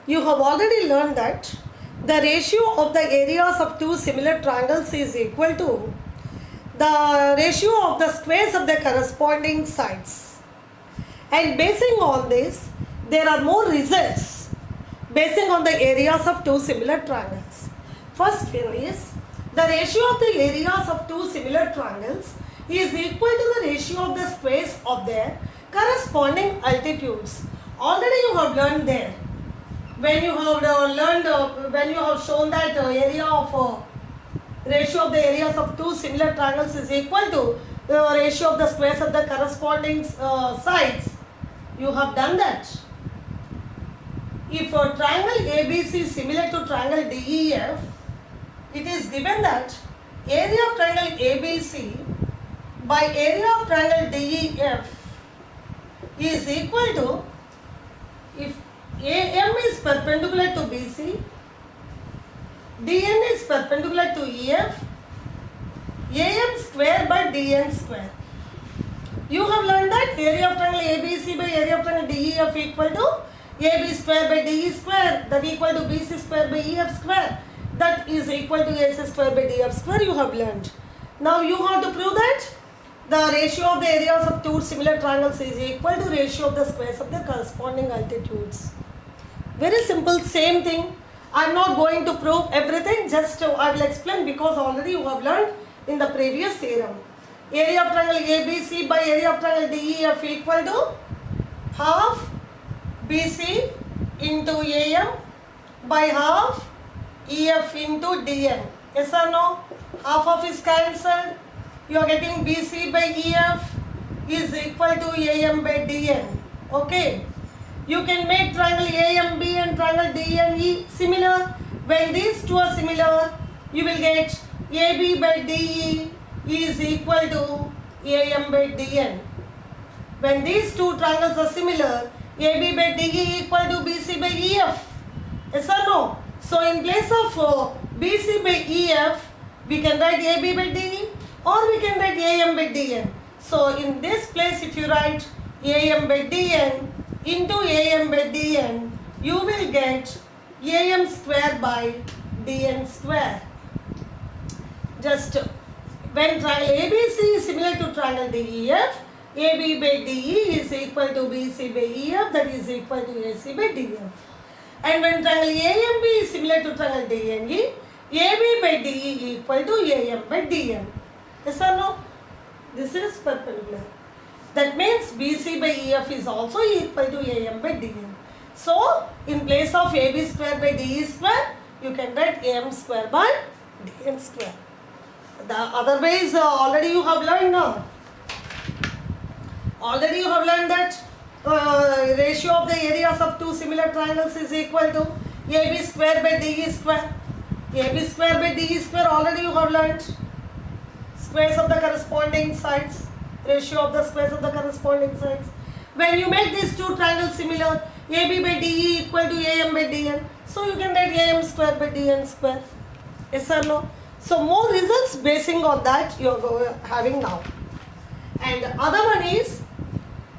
You have already learned that the ratio of the areas of two similar triangles is equal to the ratio of the squares of the corresponding sides. And basing on this, there are more results basing on the areas of two similar triangles. First one is the ratio of the areas of two similar triangles is equal to the ratio of the squares of their corresponding altitudes. Already you have learned there. When you have when you have shown that area of ratio of the areas of two similar triangles is equal to the ratio of the squares of the corresponding sides, you have done that. If a triangle ABC is similar to triangle DEF, it is given that area of triangle ABC by area of triangle DEF is equal to, if AM is perpendicular to BC, DN is perpendicular to EF, AM square by DN square. You have learned that area of triangle ABC by area of triangle DEF equal to AB square by DE square, that equal to BC square by EF square, that is equal to AC square by DF square. You have learned. Now you have to prove that the ratio of the areas of two similar triangles is equal to ratio of the squares of the corresponding altitudes. Very simple, same thing. I am not going to prove everything, just I will explain because already you have learned in the previous theorem. Area of triangle ABC by area of triangle DEF equal to half BC into AM by half EF into DN. Yes or no? Half of is cancelled. You are getting BC by EF is equal to AM by DN. Okay. You can make triangle AMB and triangle DNE similar. When these two are similar, you will get AB by DE is equal to AM by DN. When these two triangles are similar, AB by DE equal to BC by EF. Yes or no? So in place of BC by EF, we can write AB by DE or we can write AM by DN. So in this place, if you write AM by DN into AM by DN, you will get AM square by DN square. Just when triangle ABC is similar to triangle DEF, AB by DE is equal to BC by EF, that is equal to AC by DF. And when triangle AMB is similar to triangle DNE, AB by DE equal to AM by DN. Yes or no? This is perpendicular. That means BC by EF is also equal to AM by DN. So, in place of AB square by DE square, you can write AM square by DN square. The other way is already you have learned now. Already you have learned that ratio of the areas of two similar triangles is equal to AB square by DE square. AB square by DE square already you have learned. Squares of the corresponding sides. Ratio of the squares of the corresponding sides. When you make these two triangles similar, AB by DE equal to AM by DN. So you can write AM square by DN square. Yes or no? So more results basing on that you are having now. And other one is,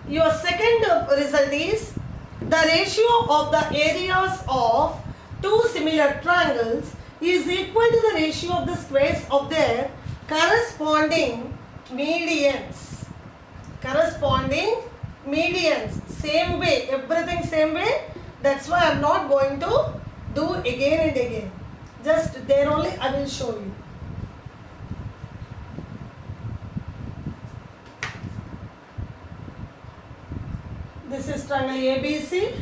your second result is the ratio of the areas of two similar triangles is equal to the ratio of the squares of their corresponding medians. Corresponding medians. Same way, everything same way. That's why I am not going to do again and again. Just there only I will show you. This is triangle ABC,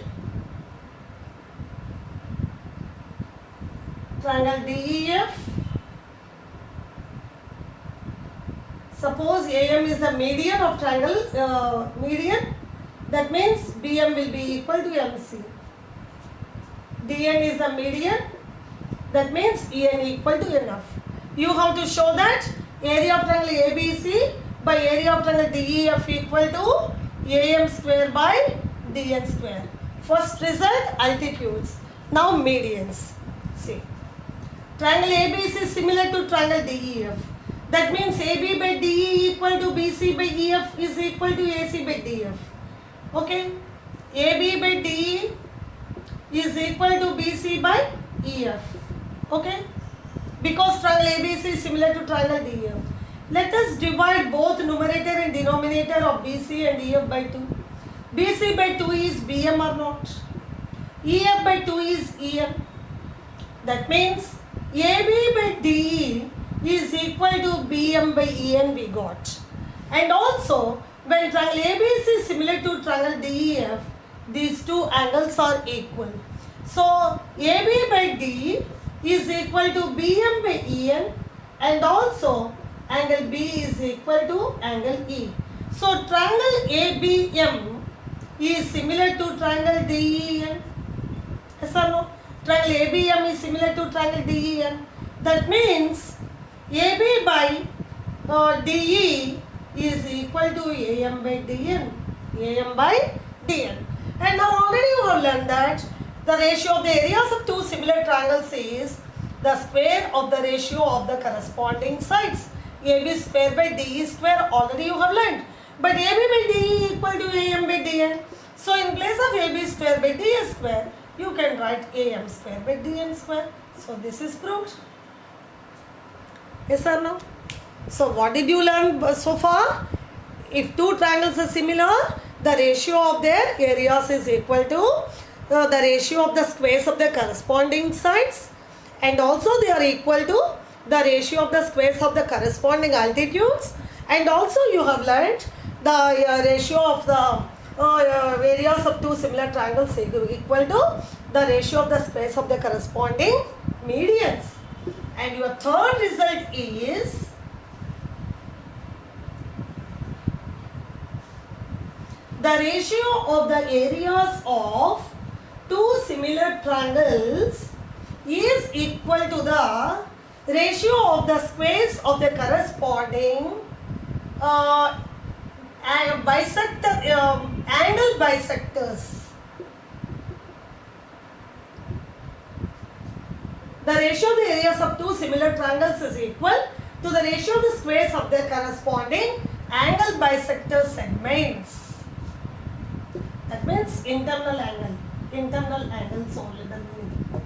triangle DEF. Suppose AM is the median of triangle median, that means BM will be equal to MC. DN is the median, that means EN equal to NF. You have to show that area of triangle ABC by area of triangle DEF equal to AM square by DN square. First result, altitudes. Now medians. See, triangle ABC is similar to triangle DEF. That means AB by DE equal to BC by EF is equal to AC by DF. Okay. AB by DE is equal to BC by EF. Okay? Because triangle ABC is similar to triangle DEF. Let us divide both numerator and denominator of BC and EF by 2. BC by 2 is BM or not? EF by 2 is EM. That means AB by DE is equal to BM by EN we got. And also when triangle ABC is similar to triangle DEF, these two angles are equal. So AB by DE is equal to BM by EN, and also angle B is equal to angle E. So triangle ABM is similar to triangle DEN. Yes or no? Triangle ABM is similar to triangle DEN. That means AB by DE is equal to AM by DN. AM by DN. And now already you have learned that the ratio of the areas of two similar triangles is the square of the ratio of the corresponding sides. AB square by DE square already you have learned. But AB by DE equal to AM by DN. So in place of AB square by DE square, you can write AM square by DN square. So this is proved. Yes or no? So what did you learn so far? If two triangles are similar, the ratio of their areas is equal to the ratio of the squares of the corresponding sides, and also they are equal to the ratio of the squares of the corresponding altitudes, and also you have learned the ratio of the areas of two similar triangles is equal to the ratio of the squares of the corresponding medians. And your third result is the ratio of the areas of two similar triangles is equal to the ratio of the squares of the corresponding angle bisectors. The ratio of the areas of two similar triangles is equal to the ratio of the squares of their corresponding angle bisector segments. That means internal angles only. The meaning.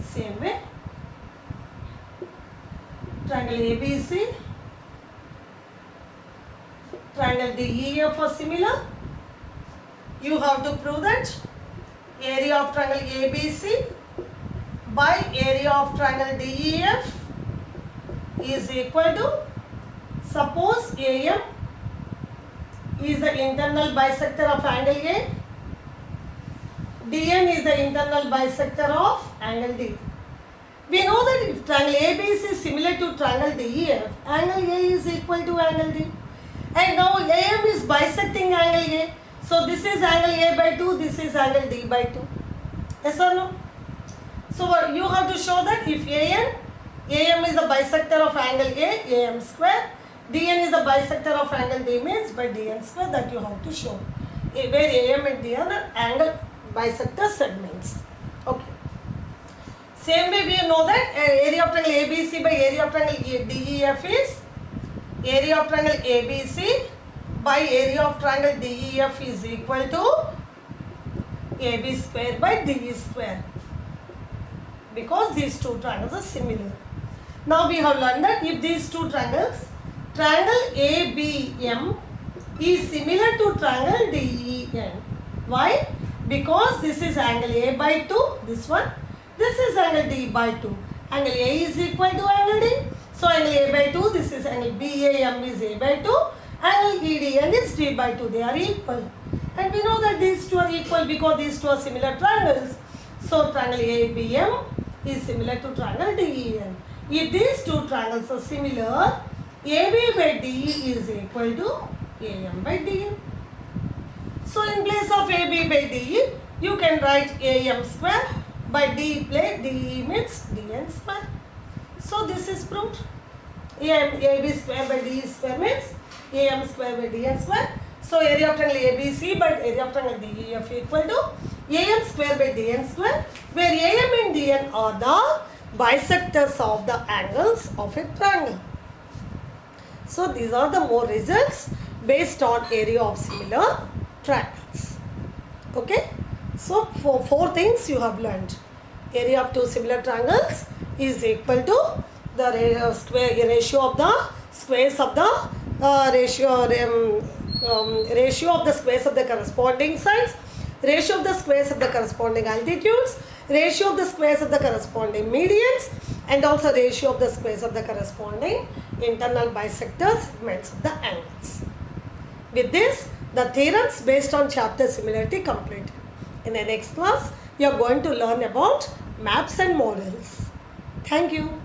Same way, triangle ABC, triangle DEF are similar. You have to prove that area of triangle ABC by area of triangle DEF is equal to, suppose AM is the internal bisector of angle A, DN is the internal bisector of angle D. We know that if triangle ABC is similar to triangle DEF, angle A is equal to angle D. And now AM is bisecting angle A. So this is angle A by 2, this is angle D by 2. Yes or no? So you have to show that if AM is the bisector of angle A, AM square, DN is the bisector of angle D means by DN square, that you have to show. Where AM and DN are angle bisector segments. Okay. Same way we know that area of triangle ABC by area of triangle DEF is area of triangle ABC by area of triangle DEF is equal to AB square by DE square, because these two triangles are similar. Now we have learned that if these two triangles, triangle ABM is similar to triangle DEN. Why? Because this is angle A by 2, this one. This is angle D by 2. Angle A is equal to angle D. So angle A by 2, this is angle BAM is A by 2. Angle EDN is D by 2. They are equal. And we know that these two are equal because these two are similar triangles. So triangle ABM is similar to triangle DEN. If these two triangles are similar, AB by DE is equal to AM by DN. So in place of AB by DE, you can write AM square by DE place DE means DN square. So this is proved. AB square by DE square means AM square by DN square. So area of triangle ABC by area of triangle DEF equal to AM square by DN square, where AM and DN are the bisectors of the angles of a triangle. So these are the more results based on area of similar triangles. Okay. So for four things you have learned. Area of two similar triangles is equal to the ratio of the squares of the ratio of the squares of the corresponding sides, ratio of the squares of the corresponding altitudes, ratio of the squares of the corresponding medians, and also ratio of the squares of the corresponding internal bisector segments of the angles. With this, the theorems based on chapter similarity completed. In the next class, you are going to learn about maps and models. Thank you.